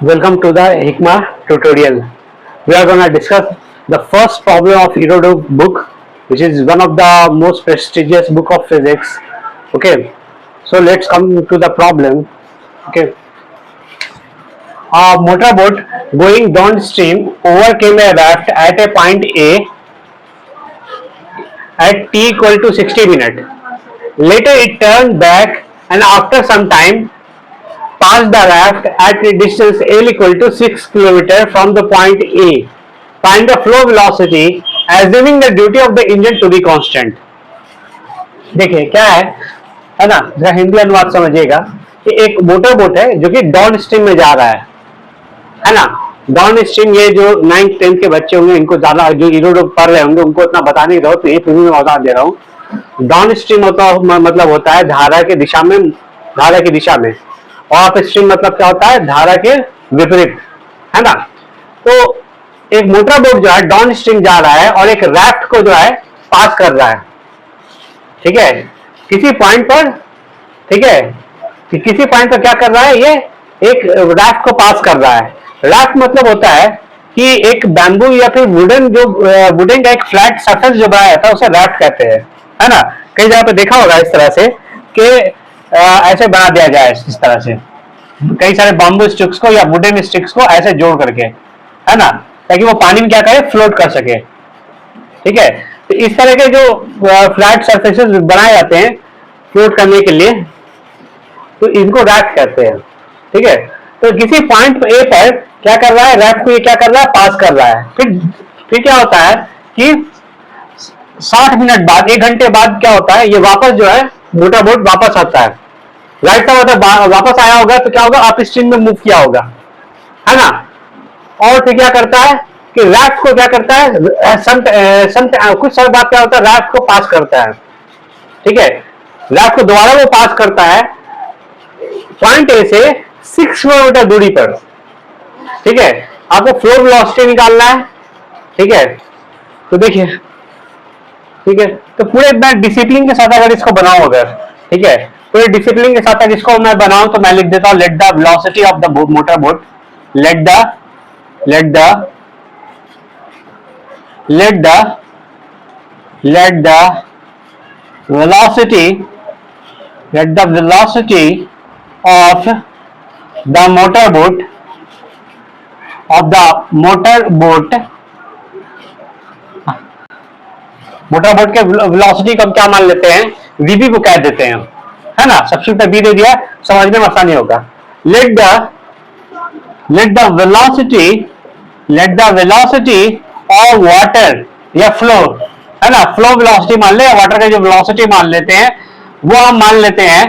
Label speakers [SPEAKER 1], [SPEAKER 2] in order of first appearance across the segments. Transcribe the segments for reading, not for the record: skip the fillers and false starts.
[SPEAKER 1] Welcome to the Hikmah tutorial. We are going to discuss the first problem of Herodot book, which is one of the most prestigious book of physics. Okay, so let's come to the problem. Okay, a motorboat going downstream overcame a raft at a point A at t equal to 60 minutes. Later it turned back and after some time passed the raft at a distance L equal to 6 km from the point A. Find the flow velocity assuming the duty of the engine to be constant. देखिए क्या है ना, जरा हिंदी अनुवाद समझिएगा कि एक motor boat है जो कि डाउन स्ट्रीम में जा रहा है ना। डाउन स्ट्रीम ये जो 9th 10th के बच्चे होंगे इनको ज्यादा, जो हीरो पढ़ रहे होंगे उनको इतना बताने की जरूरत नहीं, फिर भी मैं बता दे रहा हूँ। डाउन स्ट्रीम होता मतलब होता है धारा की दिशा में, और अप स्ट्रीम मतलब क्या होता है, धारा के विपरीत, है ना। तो एक मोटर बोट जो है डाउन स्ट्रीम जा रहा है और एक राफ्ट को जो है पास कर रहा है, ठीक है, किसी पॉइंट पर, ठीक है, कि किसी पॉइंट पर क्या कर रहा है, ये एक राफ्ट को पास कर रहा है। राफ्ट मतलब होता है कि एक बैम्बू या फिर वुडन का एक फ्लैट सरफेस जो बनाया जाता है उसे राफ्ट कहते हैं, है ना। कई जगह पे देखा होगा इस तरह से कि ऐसे बना दिया जाए, इस तरह से कई सारे बैम्बू स्टिक्स को या वुडन स्टिक्स को ऐसे जोड़ करके, है ना, ताकि वो पानी में क्या करे, फ्लोट कर सके, ठीक है। तो इस तरह के जो फ्लैट सरफेसेस बनाए जाते हैं फ्लोट करने के लिए, तो इनको राफ्ट कहते हैं, ठीक है। तो किसी पॉइंट ए पर क्या कर रहा है, राफ्ट को ये क्या कर रहा है, पास कर रहा है। फिर क्या होता है कि 60 मिनट बाद, 1 घंटे बाद क्या होता है, ये वापस जो है मोटर बोट वापस आता है। राइट का मतलब वापस आया होगा तो क्या होगा, अप स्ट्रीम में मूव किया होगा, है ना। और फिर क्या करता है कि राफ्ट को क्या करता है, कुछ समय बाद क्या होता है, राफ्ट को पास करता है, ठीक है। राफ्ट को दोबारा वो पास करता है पॉइंट ए से 6 किलोमीटर दूरी पर, ठीक है। आपको फ्लो वेलोसिटी निकालना है, ठीक है। तो देखिए, ठीक है, तो पूरे मैं डिसिप्लिन के साथ अगर इसको बनाऊं, अगर ठीक है, पूरे डिसिप्लिन के साथ अगर इसको मैं बनाऊं तो मैं लिख देता हूं, let the velocity of the motor boat, let the velocity of the motorboat के वेलोसिटी को हम क्या मान लेते हैं, वीबी को कह देते हैं, है ना। सब्स्टिट्यूट पे बी दे दिया, समझने में आसानी होगा। Let the velocity of water या फ्लो, है ना, फ्लो वेलोसिटी मान ले, वाटर का जो वेलोसिटी मान लेते हैं वो हम मान लेते हैं,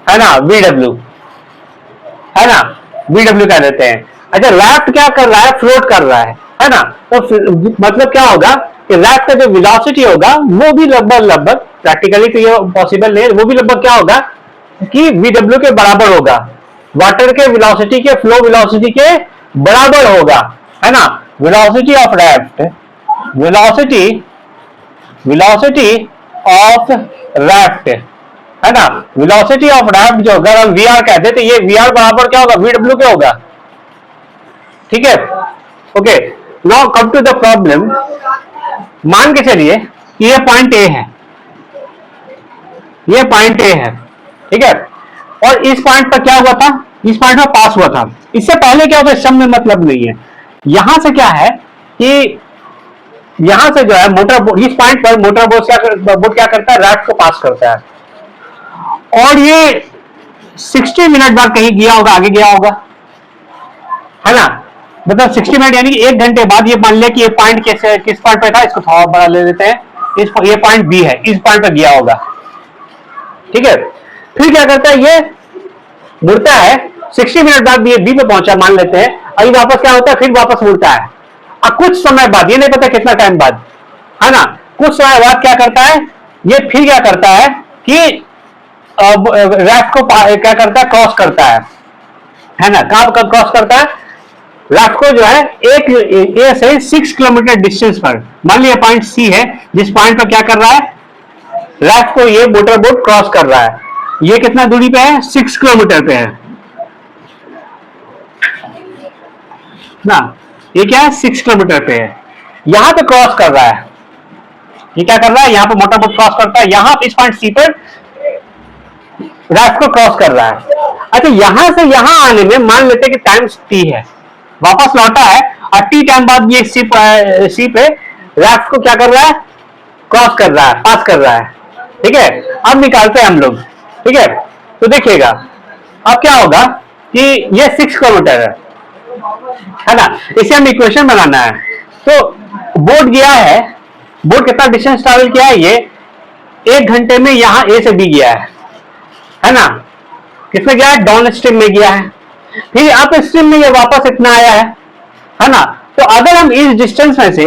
[SPEAKER 1] है ना, VW, है ना, VW कह देते हैं। अच्छा, राफ्ट क्या कर रहा है, फ्लोट कर रहा है ना। तो मतलब क्या होगा कि राफ्ट का जो वेलोसिटी होगा वो भी लगभग प्रैक्टिकली तो ये पॉसिबल नहीं है, वो भी लगभग क्या होगा कि VW के बराबर होगा, वाटर के वेलोसिटी के, फ्लो वेलोसिटी के बराबर होगा, है ना। Velocity of raft, velocity of raft, है ना, वेलोसिटी ऑफ राफ्ट जो अगर हम VR कहते तो ये VR बराबर क्या होगा, VW के होगा, ठीक है। Okay, now come to the problem. मान के चलिए कि ये पॉइंट ए है, ये पॉइंट ए है, ठीक है, और इस पॉइंट पर क्या हुआ था, इस पॉइंट पर पास हुआ था। इससे पहले क्या होता है, सब में मतलब नहीं है। यहां से क्या है कि यहां से जो है मोटर बोट, इस पॉइंट पर मोटर बोट क्या करता है, राफ्ट को पास करता है, और ये 60 मिनट बाद कहीं गया होगा, आगे गया होगा, है ना। मतलब 60 मिनट यानी कि 1 घंटे बाद ये मान लिया कि ये पॉइंट किस पॉइंट पे था, इसको थोड़ा बड़ा ले लेते हैं, ये पॉइंट बी है, इस पॉइंट पे गया होगा, ठीक है। फिर क्या करता है, ये मुड़ता है, 60 मिनट बाद ये बी पे पहुंचा मान लेते हैं, अभी वापस क्या होता है, फिर वापस मुड़ता है। अब कुछ समय बाद, ये नहीं पता कितना टाइम बाद, है ना, कुछ समय बाद क्या करता है, ये फिर क्या करता है कि राफ्ट को क्या करता है, क्रॉस करता है ना। कहां क्रॉस करता है, राफ्ट को जो है एक ए से 6 किलोमीटर डिस्टेंस पर, मान लिया पॉइंट सी है, जिस पॉइंट पर क्या कर रहा है, राफ्ट को ये मोटर बोट क्रॉस कर रहा है। ये कितना दूरी पे है, 6 किलोमीटर पे है, ना, ये क्या है 6 किलोमीटर पे है, यहां पे क्रॉस कर रहा है, ये क्या कर रहा है, यहाँ पे मोटर बोट क्रॉस करता है, यहां इस पॉइंट सी पर राफ्ट को क्रॉस कर रहा है। अच्छा, यहां से यहां आने में मान लेते हैं कि टाइम टी है, वापस लौटा है और टी टाइम बाद ये सी पे राफ्ट को क्या कर रहा है, क्रॉस कर रहा है, पास कर रहा है। ठीक है, अब निकालते हैं हम लोग। ठीक है, तो देखिएगा अब क्या होगा कि ये 6 किलोमीटर है ना, इसे हम इक्वेशन बनाना है। तो बोट गया है, बोट कितना डिस्टेंस ट्रैवल किया है, ये 1 घंटे में यहां ए से बी गया है ना, किसमें गया है, डाउन स्ट्रीम में गया है, फिर अप स्ट्रीम में ये वापस इतना आया है ना। तो अगर हम इस डिस्टेंस में से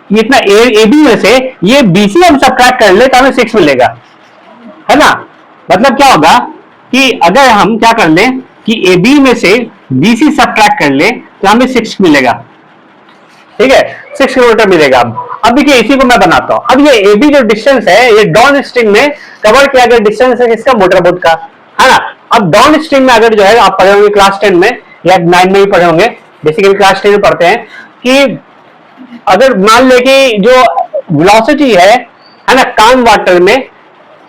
[SPEAKER 1] इतना ए बी में से ये बीसी हम सब्ट्रैक्ट कर ले तो हमें 6 मिलेगा, है ना। मतलब क्या होगा कि अगर हम क्या कर लें कि ए बी में से बीसी सब्ट्रैक्ट कर ले तो हमें 6 मिलेगा। ठीक है, 6 किलोमीटर मिलेगा। अब देखिए इसी को मैं बनाता हूं। अब ये ए बी जो डिस्टेंस है, ये डाउन स्ट्रीम में कवर किया गया डिस्टेंस है किसका, मोटर बोट का, है ना। अब डाउन स्ट्रीम में अगर जो है आप पढ़े होंगे क्लास 10 में या 9 में भी पढ़े होंगे, बेसिकली क्लास 10 में पढ़ते हैं कि अगर मान ले कि जो वेलोसिटी है ना,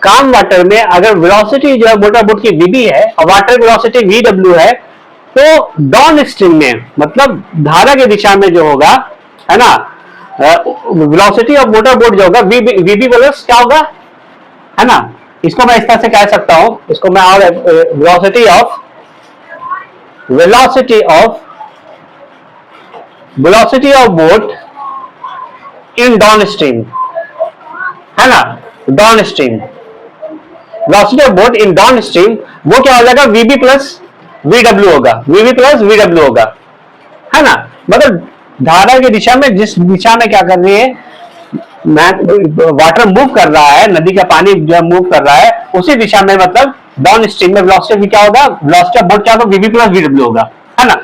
[SPEAKER 1] काम वाटर में अगर वेलोसिटी जो है मोटर बोट की वीबी है और वाटर वेलोसिटी वीडब्ल्यू है, तो डाउन स्ट्रीम में मतलब धारा की दिशा में जो होगा, है ना, वेलोसिटी ऑफ मोटर बोट जो होगा वीबी प्लस क्या होगा, है ना। इसको मैं इस तरह से कह सकता हूं, इसको मैं और velocity of boat in down stream, है ना, down stream velocity of boat in down stream, वो क्या हो जाएगा, वीबी प्लस वीडब्ल्यू होगा, है ना। मतलब धारा की दिशा में, जिस दिशा में क्या कर रही है, वाटर मूव कर रहा है, नदी का पानी जो मूव कर रहा है, उसी दिशा में मतलब डाउन स्ट्रीम में वेलोसिटी क्या होगा, वेलोसिटी ऑफ बोट क्या होगा, वीबी प्लस वीडब्ल्यू होगा, है ना।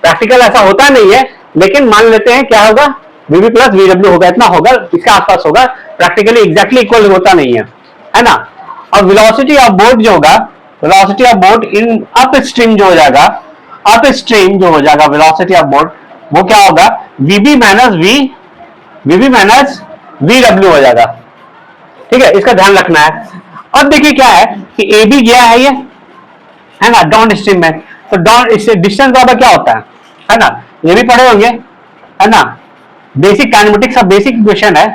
[SPEAKER 1] प्रैक्टिकल ऐसा होता नहीं है, लेकिन मान लेते हैं क्या होगा, वीबी प्लस वीडब्ल्यू होगा, इतना होगा, इसके आसपास होगा, प्रैक्टिकली एग्जैक्टली इक्वल होता नहीं है ना। और वेलोसिटी ऑफ बोट जो होगा, velocity of boat in up stream जो हो जाएगा, वेलोसिटी ऑफ बोट वो क्या होगा, वीबी माइनस वीडब्ल्यू हो जाएगा। ठीक है, इसका ध्यान रखना है। अब देखिए क्या है कि ए बी गया है ये, है ना, डाउन स्ट्रीम में, तो डाउन इससे डिस्टेंस बराबर क्या होता है ना, ये भी पढ़े होंगे, है ना, बेसिक काइनेमेटिक्स का बेसिक इक्वेशन है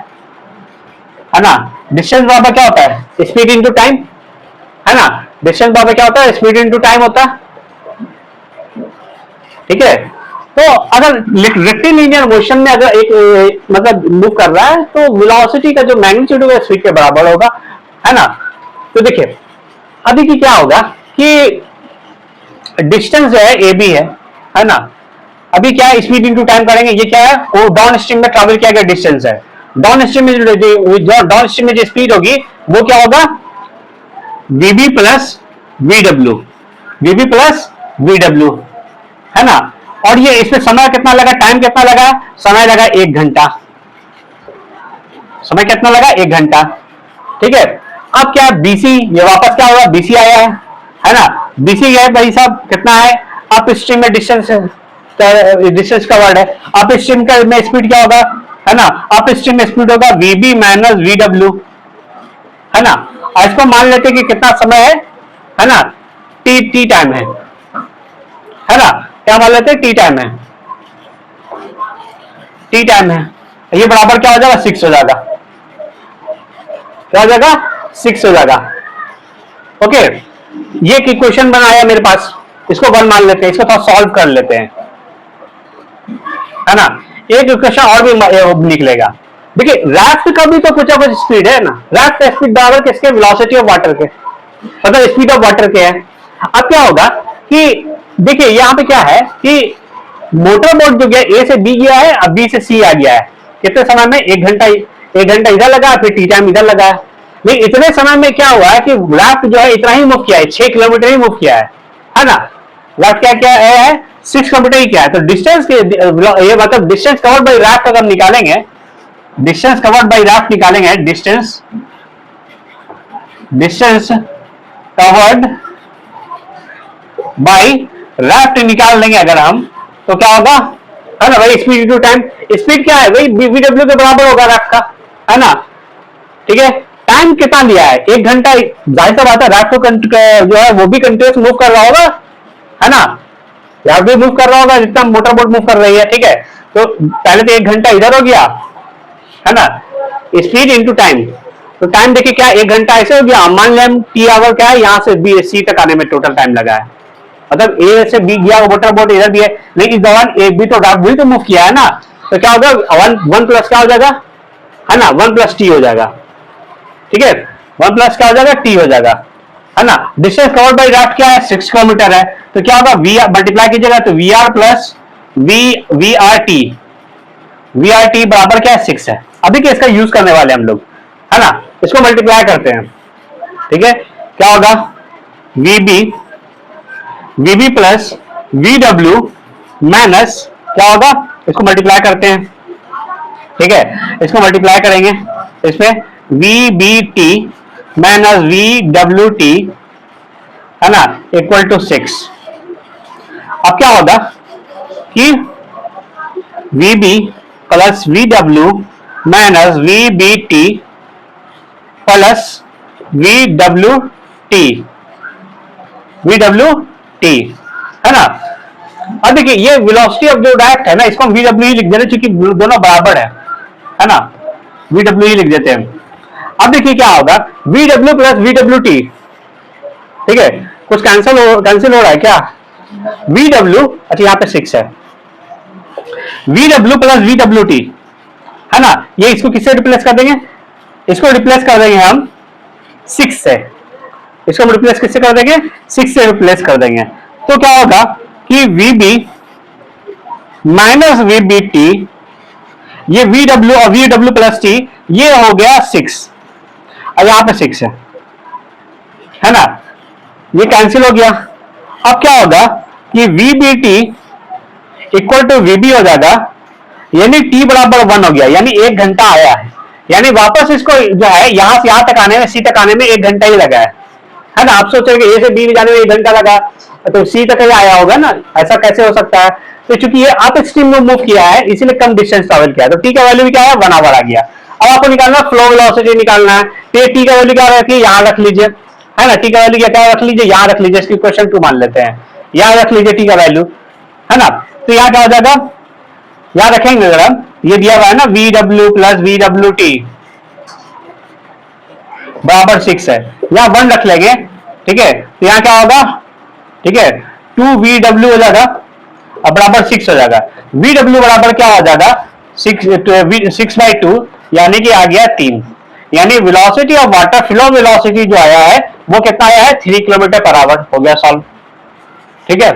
[SPEAKER 1] ना। डिस्टेंस बराबर क्या होता है, स्पीड इनटू टाइम, है ना। डिस्टेंस बराबर क्या होता है, स्पीड इनटू टाइम होता है। ठीक है, तो अगर रेक्टिलिनियर मोशन में अगर एक मतलब मूव कर रहा है तो वेलोसिटी का जो मैग्नीट्यूड होगा स्पीड के बराबर होगा, है ना। तो देखिए अभी की क्या होगा कि डिस्टेंस जो है ए बी है ना। अभी क्या है, स्पीड इनटू टाइम करेंगे, ये क्या है, वो डाउन स्ट्रीम में ट्रैवल किया गया डिस्टेंस है। डाउन स्ट्रीम में जो स्पीड होगी वो क्या होगा, वीबी प्लस वीडब्ल्यू, है ना। और ये इसमें समय कितना लगा, टाइम कितना लगा, समय लगा 1 घंटा, समय कितना लगा, 1 घंटा। ठीक है, अब क्या बीसी, ये वापस क्या होगा, बीसी आया है ना। बीसी है भाई साहब, कितना है, अप स्ट्रीम में डिस्टेंस का वर्ड है, अप स्ट्रीम का में स्पीड क्या होगा, है ना, अप स्ट्रीम में स्पीड होगा वीबी माइनस वीडब्ल्यू, है ना। और इसको मान लेते हैं कि कितना समय है ना, टी टाइम है ना, क्या मान लेते हैं, टी टाइम है, ये बराबर क्या हो जाएगा, 6 हो जाएगा, क्या हो जाएगा, 6 हो जाएगा। ओके, ये एक इक्वेशन बनाया मेरे पास, इसको 1 मान लेते हैं, इसको थोड़ा सॉल्व कर लेते हैं, है ना। एक इक्वेशन और भी निकलेगा। देखिए रैफ्ट का भी तो कुछ स्पीड है ना, रैफ्ट का स्पीड बराबर किसके, वेलोसिटी ऑफ वाटर के, मतलब स्पीड ऑफ वाटर के है। अब क्या होगा कि देखिए यहां पे क्या है कि मोटर बोट जो गया ए से बी गया है, अब बी से सी आ गया है, कितने समय में, 1 घंटा इधर लगा, फिर टी टाइम इधर लगा है। लेकिन इतने समय में क्या हुआ है कि रैफ्ट जो है इतना ही मूव किया है, 6 किलोमीटर ही मूव किया है ना। रैफ्ट क्या है 6 किलोमीटर ही किया है। तो डिस्टेंस के ये मतलब डिस्टेंस कवर्ड बाई रैफ्ट अगर निकालेंगे, डिस्टेंस कवर्ड बाई रैफ्ट निकालेंगे, डिस्टेंस कवर्ड बाई रैफ्ट निकाल लेंगे अगर हम, तो क्या होगा, है ना, वही स्पीड इनटू टाइम। स्पीड क्या है, वही वीडब्ल्यू के बराबर होगा रैफ्ट का, है ना, ठीक है। टाइम कितना लिया है, 1 घंटा, जाहिर सा बात है रैफ्ट को जो है वो भी कंटिन्यूस मूव कर रहा होगा, है ना, रैफ्ट भी मूव कर रहा होगा जितना मोटर बोट मूव कर रही है, ठीक है। तो पहले तो 1 घंटा इधर हो गया, है ना, स्पीड इनटू टाइम। तो टाइम देखिए क्या 1 घंटा ऐसे हो गया, मान लें टी आवर क्या है, यहां से बी सी तक आने में टोटल टाइम लगा है, मतलब ए से बी गया, मोटर बोट इधर भी है, लेकिन इस दौरान एक भी तो रैफ्ट भी तो मूव किया है ना, तो क्या होगा, वन प्लस क्या हो जाएगा, है ना, 1 प्लस टी हो जाएगा, ठीक है, 1 प्लस क्या हो जाएगा, टी हो जाएगा, है ना। डिस्टेंस कवर्ड बाई रैफ्ट क्या है, 6 किलोमीटर है, तो क्या होगा, वी मल्टीप्लाई कीजिएगा तो V R plus V R T बराबर क्या है, 6 है। अभी क्या इसका यूज करने वाले हम लोग, है ना, इसको मल्टीप्लाई करते हैं, ठीक है, क्या होगा, वीबी प्लस वी डब्ल्यू माइनस क्या होगा, इसको मल्टीप्लाई करते हैं, ठीक है, इसको मल्टीप्लाई करेंगे, इसमें V B T minus V W T, है ना, इक्वल टू 6। अब क्या होगा कि V B plus V W minus V B T plus V W T, है ना। अब देखिए ये वेलोसिटी ऑफ जो रैफ्ट है ना, इसको हम वीडब्ल्यू लिख देते हैं क्योंकि दोनों बराबर है ना, वीडब्ल्यू लिख देते हैं। अब देखिए क्या होगा, वीडब्ल्यू प्लस वीडब्ल्यू टी, ठीक है, कुछ कैंसिल हो रहा है क्या, वीडब्ल्यू, अच्छा यहाँ पे 6 है, वीडब्ल्यू प्लस वीडब्ल्यू टी, है ना, ये इसको किससे रिप्लेस कर देंगे, इसको रिप्लेस कर देंगे हम 6 से, इसको हम रिप्लेस किससे कर देंगे, 6 से रिप्लेस कर देंगे। तो क्या होगा कि वीबी माइनस वीबी टी, ये वीडब्ल्यू और वीडब्ल्यू प्लस टी, ये हो गया 6, और यहां पे 6 है ना, ये कैंसिल हो गया। अब क्या होगा कि वीबी टी इक्वल टू वीबी हो जाएगा, यानी टी बराबर 1 हो गया, यानी 1 घंटा आया है, यानी वापस इसको जो है यहां से यहां तक आने में, सी तक आने में 1 घंटा ही लगा है ना। आप सोचेंगे ए से बी में जाने में 1 घंटा लगा, तो सी तक ही आया होगा ना, ऐसा कैसे हो सकता है, तो चूंकि ये अप एक्सट्रीम में मूव किया है इसीलिए कम डिस्टेंस ट्रैवल किया है, तो टी का वैल्यू क्या है, 1 आवर आ गया। अब आपको निकालना है फ्लो वेलोसिटी निकालना है, तो टी का वैल्यू क्या रखिए, यहां रख लीजिए, है ना, टी का वैल्यू क्या रख लीजिए, यहां रख लीजिए, इसकी क्वेश्चन 2 मान लेते हैं, यहां रख लीजिए टी का वैल्यू, है ना। तो यहां क्या हो जाएगा, यहां रखेंगे अगर हम, ये दिया हुआ है ना V W plus V W T बराबर 6 है, यहां 1 रख लेंगे, ठीक है, तो यहां क्या होगा, ठीक है, 2 वी डब्ल्यू हो जाएगा और बराबर 6 हो जाएगा, वी डब्ल्यू बराबर क्या हो जाएगा, 6/2, यानी कि आ गया 3, यानी velocity of water flow velocity जो आया है वो कितना आया है, 3 किलोमीटर पर आवर, हो गया सॉल्व, ठीक है।